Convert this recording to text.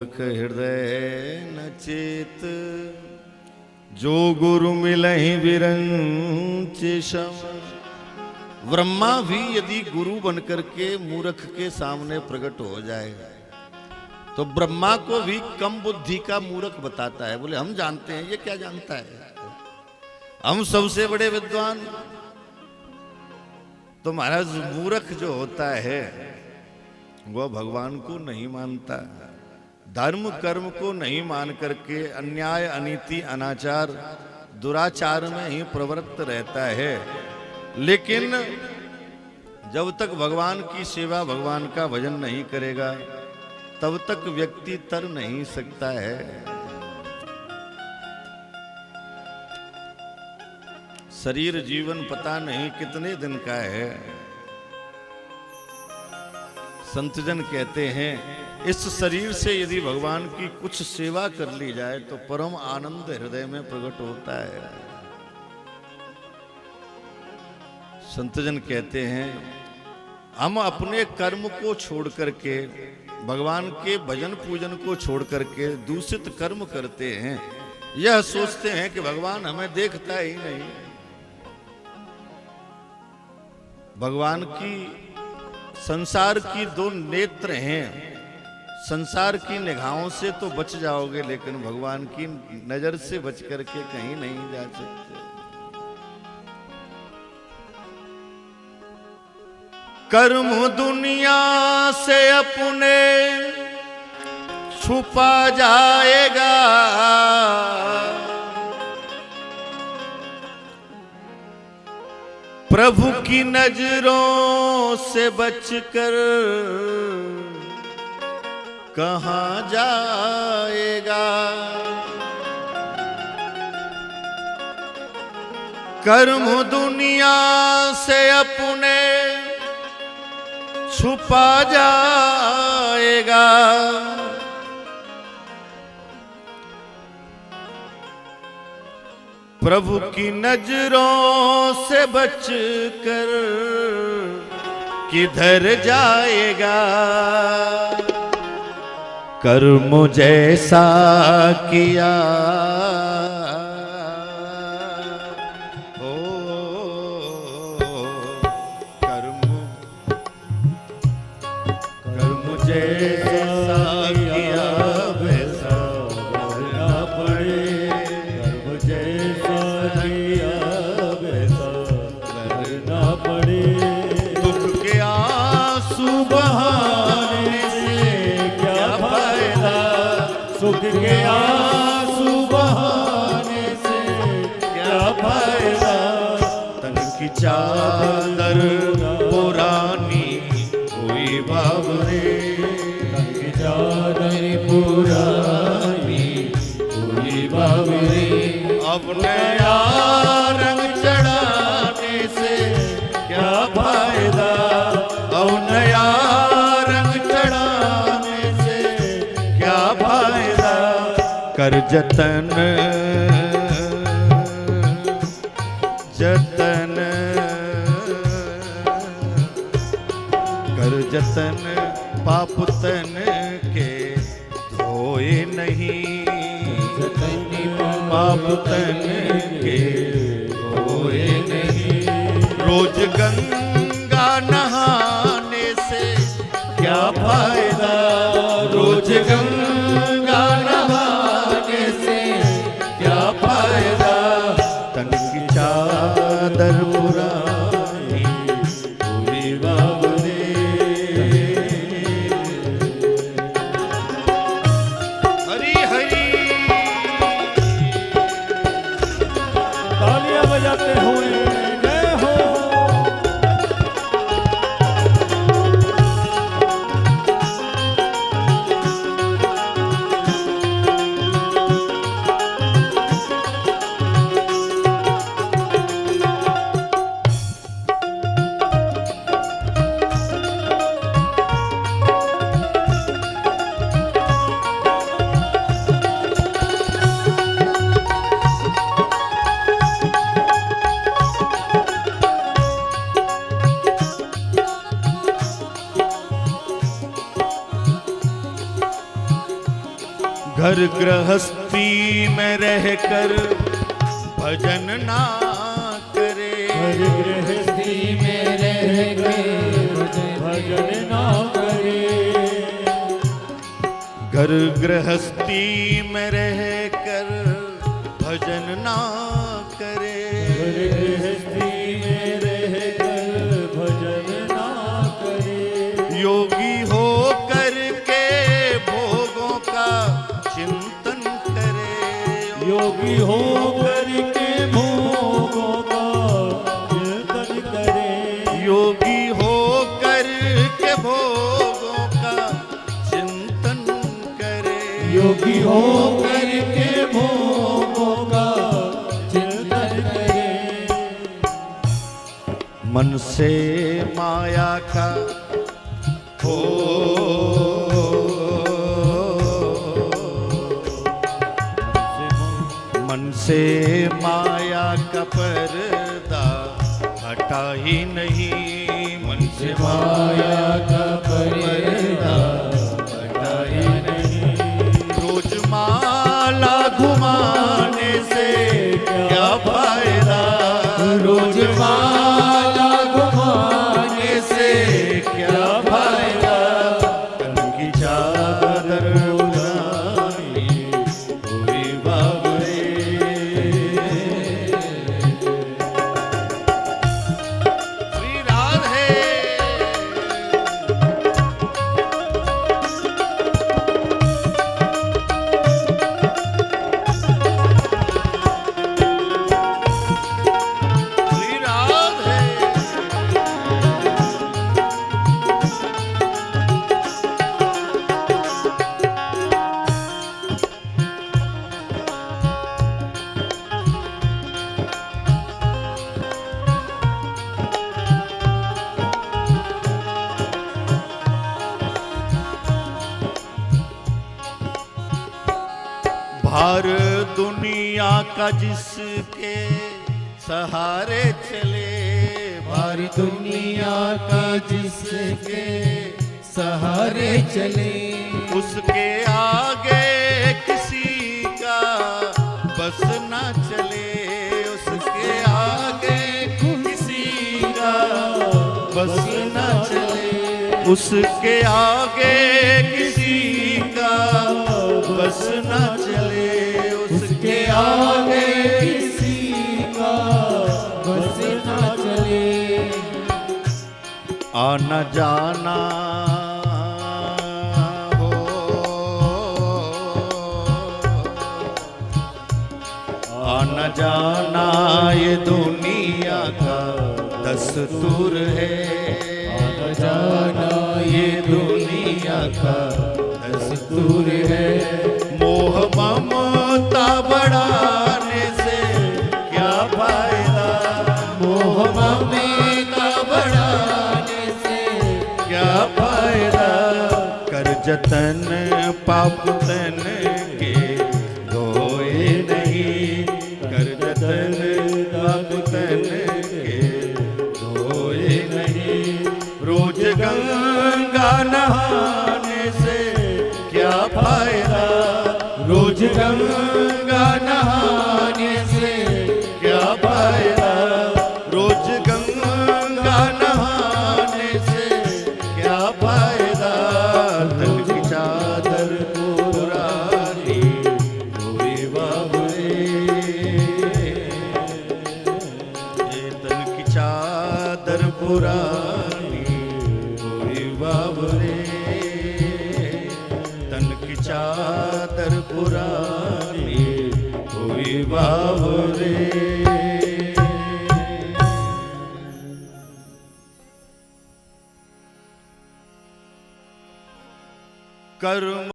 हृदय न चेत जो गुरु मिलहि विरंचिशम। ब्रह्मा भी यदि गुरु बनकर के मूर्ख के सामने प्रकट हो जाए तो ब्रह्मा को भी कम बुद्धि का मूर्ख बताता है। बोले हम जानते हैं, ये क्या जानता है, हम सबसे बड़े विद्वान। तो महाराज मूर्ख जो होता है वह भगवान को नहीं मानता, धर्म कर्म को नहीं मान करके अन्याय अनीति अनाचार दुराचार में ही प्रवृत्त रहता है। लेकिन जब तक भगवान की सेवा भगवान का भजन नहीं करेगा तब तक व्यक्ति तर नहीं सकता है। शरीर जीवन पता नहीं कितने दिन का है। संतजन कहते हैं इस शरीर से यदि भगवान की कुछ सेवा कर ली जाए तो परम आनंद हृदय में प्रकट होता है। संतजन कहते हैं हम अपने कर्म को छोड़ करके भगवान के भजन पूजन को छोड़ करके दूषित कर्म करते हैं। यह सोचते हैं कि भगवान हमें देखता ही नहीं। भगवान की संसार की दो नेत्र हैं, संसार की निगाहों से तो बच जाओगे लेकिन भगवान की नजर से बच करके कहीं नहीं जा सकते। कर्म दुनिया से अपने छुपा जाएगा, प्रभु की नजरों से बचकर कहां जाएगा। कर्म दुनिया से अपने छुपा जाएगा, प्रभु की नजरों से बचकर किधर जाएगा। कर्म जैसा किया हो, कर्म जैसा किया वैसा भरना पड़े, कर्म जैसा किया वैसा भरना पड़े। दुख के आंसू बहाने से क्या फायदा, सुख के आंसू बहाने से क्या फायदा। तन की चादर पुरानी हुई बाबरे, तन की चादर पुरानी हुई बाबरे। अब नया रंग चढ़ाने से क्या फायदा, अब नया रंग चढ़ाने से क्या फायदा। कर जतन जतन कर जतन पाप तन के धोए नहीं, पाप तन के धोए नहीं। रोज गंगा नहाने से क्या फायदा, रोज गंगा नहाने से क्या फायदा। तन की चादर पुरानी हुई बाबरे। हरी हरी तालियां बजाते हुए जय हो। घर गृहस्थी में रहकर भजन ना करे, घर गृहस्थी में रहकर भजन ना करे, घर गृहस्थी में रहकर भजन ना करे, घर गृहस्थी में रहकर भजन ना करे, योगी हो करके भोगों का चिंतन करे, योगी हो करके भोगों का चिंतन करे, योगी हो करके भोगों का चिंतन करे, योगी हो करके भोगों का चिंतन करे, मन से माया का हो मन से माया का पर्दा हटा ही नहीं, मन से माया का पर्दा हटा ही नहीं, रोज माला घुमाने से क्या फायदा, रोज माला घुमाने से क्या फायदा, तन की चादर उड़ानी हुई बाबरे, श्री राधे श्री राधे भार दुनिया का जिसके सहारे चले, भार दुनिया का जिसके सहारे चले, उसके आगे किसी का बस ना चले, उसके आगे किसी का बस ना चले, उसके आगे किसी का बस ना चले, उसके आगे किसी का बस ना चले, आना जाना हो, आना जाना ये दुनिया का दस्तूर है, आना जाना ये दुनिया का दस्तूर है, मोह ममता बढ़ाने से क्या फायदा, मोह ममता बढ़ाने से क्या फायदा, कर जतन पाप तन के धोए नहीं, कर जतन पाप तन के धोए नहीं, रोज गंगा नहाने से क्या फायदा, रोज गंगा नहाने से क्या फायदा, रोज गंगा नहाने से क्या फायदा, तन की चादर पुरानी हुई बाबरे, ये तन की चादर पुरानी हुई बाबरे, तन की चादर पुरानी हुई बाबरे। कर्म